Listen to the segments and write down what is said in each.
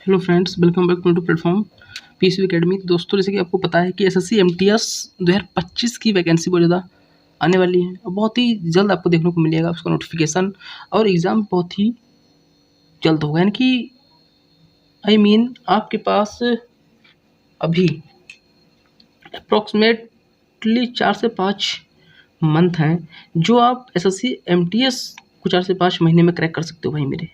Hello friends, welcome back to platform PSV academy. दोस्तों, जैसे कि आपको पता है कि एसएससी एमटीएस 2025 की वैकेंसी बहुत ज़्यादा आने वाली है और बहुत ही जल्द आपको देखने को मिलेगा उसका नोटिफिकेशन। और एग्ज़ाम बहुत ही जल्द होगा, यानी कि आपके पास अभी अप्रॉक्सीमेटली 4 से 5 मंथ हैं जो आप एसएससी एमटीएस को 4 से 5 महीने में क्रैक कर सकते हो भाई मेरे।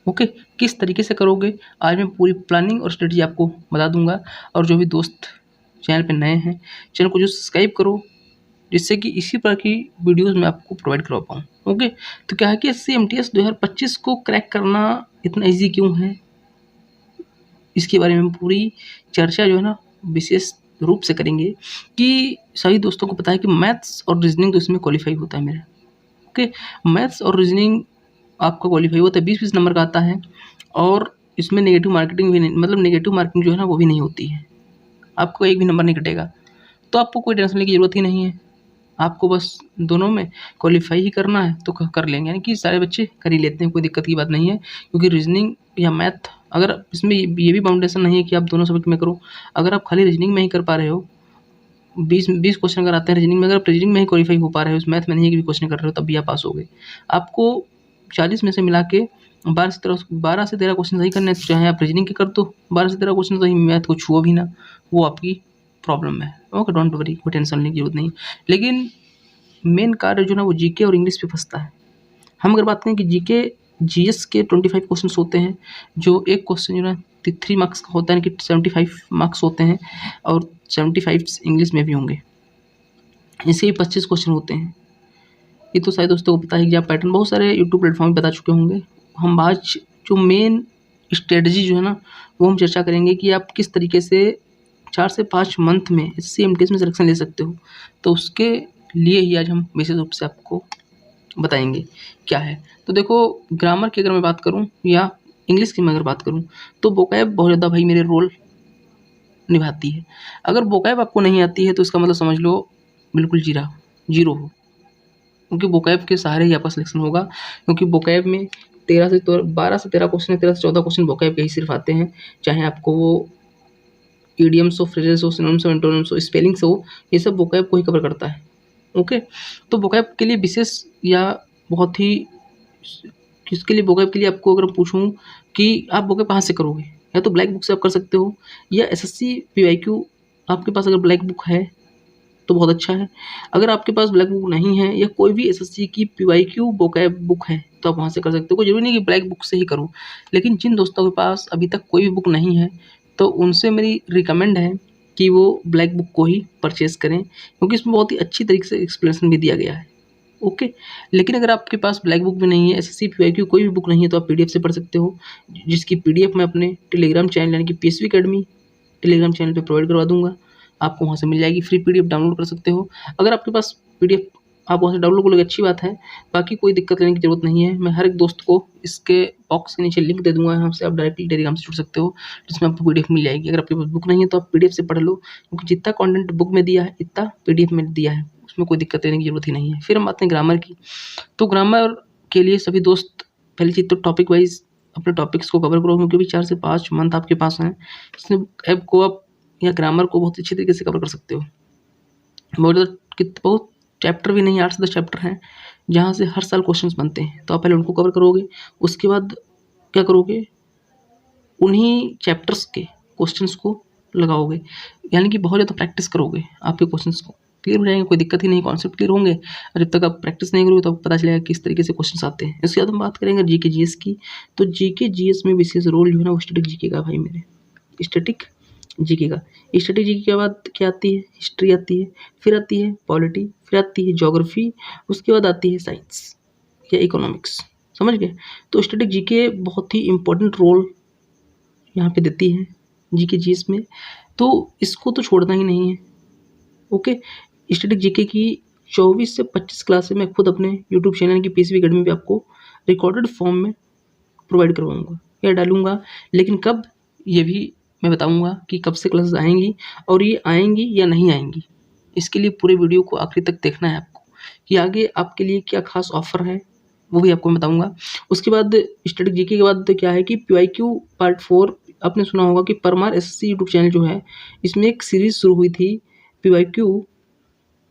ओके, किस तरीके से करोगे आज मैं पूरी प्लानिंग और स्ट्रेटजी आपको बता दूंगा। और जो भी दोस्त चैनल पे नए हैं, चैनल को जो सब्सक्राइब करो, जिससे कि इसी प्रकार की वीडियोस मैं आपको प्रोवाइड करवा पाऊँ। ओके, तो क्या है कि एसएससी एमटीएस 2025 को क्रैक करना इतना ईजी क्यों है, इसके बारे में पूरी चर्चा जो है ना विशेष रूप से करेंगे कि सभी दोस्तों को पता है कि मैथ्स और रीजनिंग तो इसमें क्वालिफाई होता है मेरा। ओके, मैथ्स और रीजनिंग आपका क्वालिफाई होता है, 20-20 नंबर का आता है। और इसमें नेगेटिव मार्केटिंग भी नहीं, मतलब नेगेटिव मार्किंग जो है ना वो भी नहीं होती है, आपको एक भी नंबर नहीं कटेगा। तो आपको कोई टेंशन लेने की ज़रूरत ही नहीं है, आपको बस दोनों में क्वालिफाई ही करना है तो कर लेंगे, यानी कि सारे बच्चे कर ही लेते हैं, कोई दिक्कत की बात नहीं है। क्योंकि रीजनिंग या मैथ, अगर इसमें ये भी बाउंडेशन नहीं है कि आप दोनों सब्जेक्ट में करो। अगर आप खाली रीजनिंग में ही कर पा रहे हो, 20 क्वेश्चन अगर आते हैं रीजनिंग में, अगर आप रीजनिंग में ही क्वालिफाई हो पा रहे हो, उस मैथ में नहीं है कि भी क्वेश्चन कर रहे हो, तब भी आप पास हो गए। आपको 40 में से मिला के 12 से 13 क्वेश्चन सही करने हैं, तो चाहे आप रीजनिंग के कर दो 12 से 13 क्वेश्चन सही, मैथ को छुओ भी ना, वो आपकी प्रॉब्लम है। ओके, डोंट वरी, कोई टेंशन लेने की जरूरत नहीं। लेकिन मेन कार्य जो ना वो जीके और इंग्लिश पे फंसता है। हम अगर बात करें कि जीके जीएस के 25 क्वेश्चन होते हैं, जो एक क्वेश्चन जो ना 3 मार्क्स का होता है, कि 75 मार्क्स होते हैं, और 75 इंग्लिश में भी होंगे। इसके 25 क्वेश्चन होते हैं। ये तो शायद दोस्तों को पता है कि आप पैटर्न बहुत सारे यूट्यूब प्लेटफॉर्म पे बता चुके होंगे। हम आज जो मेन स्ट्रेटजी जो है ना वो हम चर्चा करेंगे कि आप किस तरीके से 4 से 5 मंथ में एसएससी एमटीएस में सिलेक्शन ले सकते हो। तो उसके लिए ही आज हम विशेष रूप से आपको बताएंगे क्या है। तो देखो, ग्रामर की अगर मैं बात करूँ या इंग्लिश की मैं अगर बात करूँ, तो वोकैब बहुत ज़्यादा भाई मेरे रोल निभाती है। अगर वोकैब आपको नहीं आती है तो इसका मतलब समझ लो बिल्कुल जीरो हो, क्योंकि वोकैब के सहारे ही आपका सिलेक्शन होगा। क्योंकि वोकैब में 12 से 13 क्वेश्चन, 13 से 14 क्वेश्चन वोकैब के ही सिर्फ आते हैं। चाहे आपको वो ईडियम्स हो, फ्रेजेस हो, सिनोनिम्स हो, एंटोनिम्स हो, स्पेलिंग्स हो, ये सब वोकैब को ही कवर करता है। ओके, तो वोकैब के लिए विशेष या बहुत ही, किसके लिए वोकैब के लिए आपको अगर पूछूं कि आप वोकैब कहाँ से करोगे, या तो ब्लैक बुक से आप कर सकते हो, या एसएससी पीवाईक्यू आपके पास अगर ब्लैक बुक है तो बहुत अच्छा है। अगर आपके पास ब्लैक बुक नहीं है या कोई भी एसएससी की पीवाईक्यू वोकैब बुक है तो आप वहाँ से कर सकते हो। कोई जरूरी नहीं कि ब्लैक बुक से ही करो, लेकिन जिन दोस्तों के पास अभी तक कोई भी बुक नहीं है तो उनसे मेरी रिकमेंड है कि वो ब्लैक बुक को ही परचेज़ करें, क्योंकि इसमें बहुत ही अच्छी तरीके से एक्सप्लेनेशन भी दिया गया है। ओके, लेकिन अगर आपके पास ब्लैक बुक भी नहीं है, एसएससी पीवाईक्यू कोई भी बुक नहीं है, तो आप पीडीएफ से पढ़ सकते हो, जिसकी पीडीएफ मैं अपने टेलीग्राम चैनल यानी कि पीएसवी एकेडमी टेलीग्राम चैनल पे प्रोवाइड करवा दूंगा। आपको वहाँ से मिल जाएगी, फ्री पीडीएफ डाउनलोड कर सकते हो। अगर आपके पास पीडीएफ आप वहाँ से डाउनलोड करोगे अच्छी बात है, बाकी कोई दिक्कत लेने की जरूरत नहीं है। मैं हर एक दोस्त को इसके बॉक्स के नीचे लिंक दे दूंगा, यहाँ से आप डायरेक्टली टेलीग्राम से जुड़ सकते हो, जिसमें आपको पीडीएफ मिल जाएगी। अगर आपके पास बुक नहीं है तो आप पीडीएफ से पढ़ लो, क्योंकि जितना कंटेंट बुक में दिया है इतना पीडीएफ में दिया है, उसमें कोई दिक्कत लेने की जरूरत ही नहीं है। फिर हम आते हैं ग्रामर की। तो ग्रामर के लिए सभी दोस्त पहली चीज़ तो टॉपिक वाइज अपने टॉपिक्स को कवर करो, क्योंकि 4 से 5 मंथ आपके पास हैं, इसमें ऐप को आप या ग्रामर को बहुत अच्छी तरीके से कवर कर सकते हो। बहुत चैप्टर भी नहीं, 8 से 10 चैप्टर हैं जहाँ से हर साल क्वेश्चंस बनते हैं, तो आप पहले उनको कवर करोगे। उसके बाद क्या करोगे, उन्हीं चैप्टर्स के क्वेश्चंस को लगाओगे, यानी कि बहुत ज़्यादा प्रैक्टिस करोगे, आपके क्वेश्चंस को क्लियर हो जाएंगे, कोई दिक्कत ही नहीं, कॉन्सेप्ट क्लियर होंगे। और जब तक आप प्रैक्टिस नहीं करोगे तो आपको पता चलेगा किस तरीके से क्वेश्चंस आते हैं। इसके बाद हम बात करेंगे जीके जीएस की। तो जीके जीएस में विशेष रोल जो है ना वो स्टैटिक जीके का भाई मेरे, स्टैटिक जीके का। स्टैटिक जीके के बाद क्या आती है, हिस्ट्री आती है, फिर आती है पॉलिटी, फिर आती है ज्योग्राफी, उसके बाद आती है साइंस या इकोनॉमिक्स, समझ गए। तो स्टैटिक जीके बहुत ही इंपॉर्टेंट रोल यहाँ पे देती है जीके जीएस में, तो इसको तो छोड़ना ही नहीं है। ओके, स्टैटिक जीके की 24 से 25 क्लासें मैं खुद अपने यूट्यूब चैनल की पीएसवी एकेडमी पे आपको रिकॉर्डेड फॉर्म में प्रोवाइड करवाऊंगा या डालूंगा, लेकिन कब ये भी मैं बताऊंगा कि कब से क्लासेस आएंगी और ये आएंगी या नहीं आएंगी। इसके लिए पूरे वीडियो को आखिरी तक देखना है आपको, कि आगे आपके लिए क्या खास ऑफर है वो भी आपको मैं बताऊंगा। उसके बाद स्टैटिक जीके के बाद क्या है कि PYQ पार्ट 4, आपने सुना होगा कि परमार SSC यूट्यूब चैनल जो है इसमें एक सीरीज शुरू हुई थी PYQ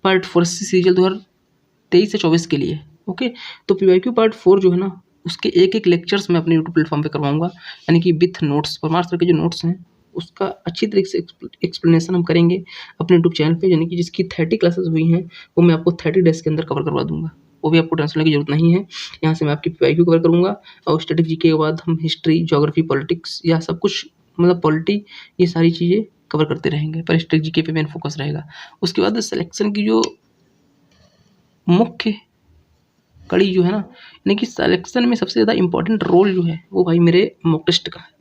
पार्ट 4 सीरियल 2023 से 24 के लिए। ओके, तो PYQ पार्ट 4 जो है ना उसके एक एक लेक्चर्स मैं अपने यूट्यूब प्लेटफॉर्म पे करवाऊंगा, यानी कि विथ नोट्स, परमार सर के जो नोट्स हैं उसका अच्छी तरीके से एक्सप्लेनेशन हम करेंगे अपने यूट्यूब चैनल पे, यानी कि जिसकी 30 क्लासेस हुई हैं वो मैं आपको 30 डेज के अंदर कवर करवा दूंगा। वो भी आपको टेंशन लेने की जरूरत नहीं है। यहाँ से मैं आपकी PYQ कवर करूँगा और स्टैटिक जीके के बाद हम हिस्ट्री, ज्योग्राफी, पॉलिटिक्स या सब कुछ मतलब पॉलिटी, ये सारी चीज़ें कवर करते रहेंगे, पर स्टैटिक जीके पे मेन फोकस रहेगा। उसके बाद सिलेक्शन की जो मुख्य कड़ी जो है ना, यानी कि सिलेक्शन में सबसे ज़्यादा इंपॉर्टेंट रोल जो है वो भाई मेरे मॉक टेस्ट का है।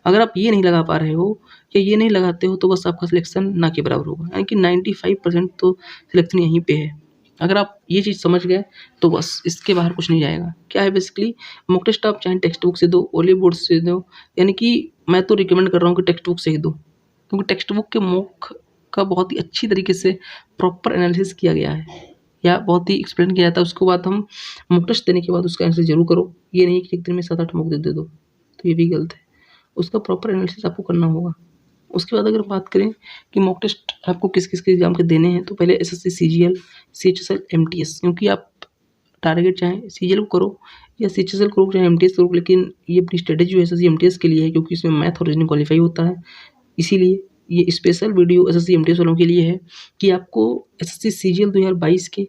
अगर आप ये नहीं लगा पा रहे हो या ये नहीं लगाते हो तो बस आपका सिलेक्शन ना के बराबर होगा, यानी कि 95% तो सिलेक्शन यहीं पे है। अगर आप ये चीज़ समझ गए तो बस इसके बाहर कुछ नहीं जाएगा। क्या है बेसिकली मॉक टेस्ट, आप चाहे टेक्स्ट बुक से दो, ओली बोर्ड से दो, यानी कि मैं तो रिकमेंड कर रहा हूँ कि टेक्स्ट बुक से ही दो, क्योंकि टेक्स्ट बुक के मॉक का बहुत ही अच्छी तरीके से प्रॉपर एनालिसिस किया गया है या बहुत ही एक्सप्लेन किया जाता है। उसके बाद हम मॉक टेस्ट देने के बाद उसका आंसर जरूर करो, ये नहीं कि एक दिन में 7-8 मॉक दे दो, तो ये भी गलत है। उसका प्रॉपर एनालिसिस आपको करना होगा। उसके बाद अगर बात करें कि मॉक टेस्ट आपको किस किस के एग्जाम के देने हैं, तो पहले SSC CGL, CHSL, MTS, क्योंकि आप टारगेट चाहे CGL को करो या CHSL करो चाहे MTS करो, लेकिन ये अपनी स्ट्रेटेजी जो SSC MTS के लिए है, क्योंकि इसमें मैथ और रीजनिंग क्वालिफाई होता है। इसीलिए ये स्पेशल वीडियो SSC MTS वालों के लिए है कि आपको SSC CGL 2022 के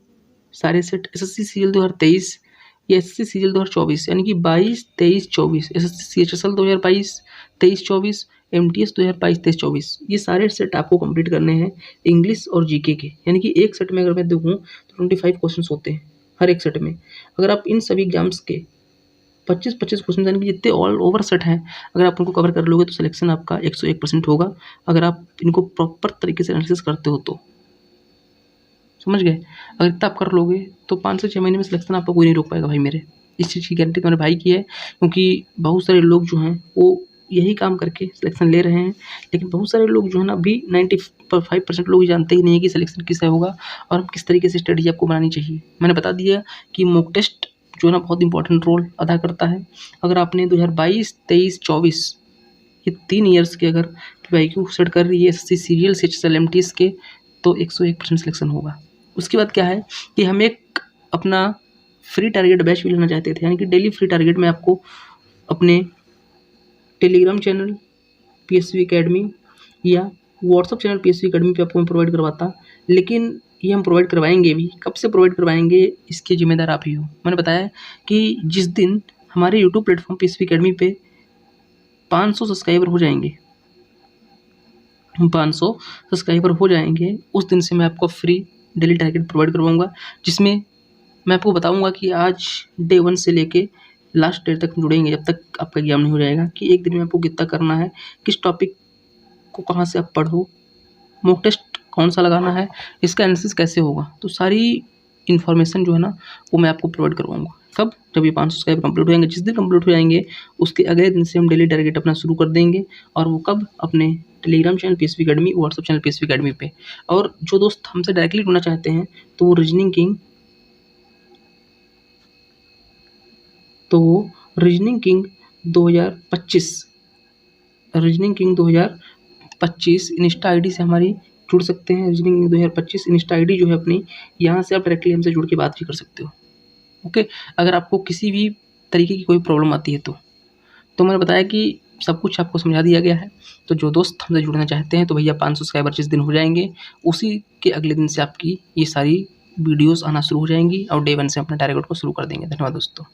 सारे सेट, SSC CGL 2023 या SSC CGL 2024, यानी कि 22, 23, 24, SSC CHSL 2022, 23, 24, MTS 2022, 23, 24, ये सारे सेट आपको कंप्लीट करने हैं इंग्लिश और जीके के। यानी कि एक सेट में अगर मैं देखूँ तो 25 क्वेश्चन होते हैं हर एक सेट में। अगर आप इन सभी एग्जाम्स के 25-25 क्वेश्चन, यानी कि जितने ऑल ओवर सेट हैं, अगर आप उनको कवर कर लोगे तो सिलेक्शन आपका 101% होगा, अगर आप इनको प्रॉपर तरीके से एनालिसिस करते हो तो। समझ गए? अगर इतना आप कर लोगे तो 5 से 6 महीने में सिलेक्शन आपको कोई नहीं रोक पाएगा भाई मेरे। इस चीज़ की गारंटी तुम्हारे भाई की है, क्योंकि बहुत सारे लोग जो हैं वो यही काम करके सिलेक्शन ले रहे हैं, लेकिन बहुत सारे लोग जो है ना अभी 95% लोग जानते ही नहीं है कि सिलेक्शन किससे होगा और किस तरीके से स्ट्रेटजी आपको बनानी चाहिए। मैंने बता दिया कि मॉक टेस्ट जो है ना बहुत इंपॉर्टेंट रोल अदा करता है। अगर आपने 2022, 23, 24 ये 3 ईयर्स के अगर PYQ सेट कर रही है SSC CGL, CHSL, MTS के, तो 101% सिलेक्शन होगा। उसके बाद क्या है कि हम एक अपना फ्री टारगेट बैच भी लेना चाहते थे, यानी कि डेली फ्री टारगेट में आपको अपने टेलीग्राम चैनल PSV अकेडमी या व्हाट्सअप चैनल PSV अकेडमी पे आपको मैं प्रोवाइड करवाता, लेकिन ये हम प्रोवाइड करवाएंगे भी। कब से प्रोवाइड करवाएंगे इसकी जिम्मेदार आप ही हो। मैंने बताया कि जिस दिन हमारे यूट्यूब प्लेटफॉर्म PSV अकेडमी पे 500 सब्सक्राइबर हो जाएंगे, 500 सब्सक्राइबर हो जाएंगे, उस दिन से मैं आपको फ्री डेली टारगेट प्रोवाइड करवाऊंगा, जिसमें मैं आपको बताऊंगा कि आज डे 1 से लेके लास्ट डे तक जुड़ेंगे, जब तक आपका एग्जाम नहीं हो जाएगा, कि एक दिन में आपको कितना करना है, किस टॉपिक को कहाँ से आप पढ़ो, मॉक टेस्ट कौन सा लगाना है, इसका एनालिसिस कैसे होगा। तो सारी इन्फॉर्मेशन जो है ना वो मैं आपको प्रोवाइड करवाऊंगा। कब? जब ये 500 सब्सक्राइबर कंप्लीट हो जाएंगे। जिस दिन कंप्लीट हो जाएंगे उसके अगले दिन से हम डेली टारगेट अपना शुरू कर देंगे, और वो कब? अपने telegram channel PSV academy, whatsapp channel PSV academy पे। और जो दोस्त हमसे डायरेक्टली जुड़ना चाहते हैं तो वो रीजनिंग किंग 2025 इंस्टा आईडी से हमारी जुड़ सकते हैं। रीजनिंग किंग 2025 इंस्टा आईडी जो है अपनी, यहाँ से आप डायरेक्टली हमसे जुड़ के बात भी कर सकते हो। ओके, अगर आपको किसी भी तरीके की कोई प्रॉब्लम आती है तो मैंने बताया कि सब कुछ आपको समझा दिया गया है। तो जो दोस्त हमसे जुड़ना चाहते हैं तो भैया 500 सब्सक्राइबर जिस दिन हो जाएंगे उसी के अगले दिन से आपकी ये सारी वीडियोस आना शुरू हो जाएंगी और डे 1 से अपने टारगेट को शुरू कर देंगे। धन्यवाद दोस्तों।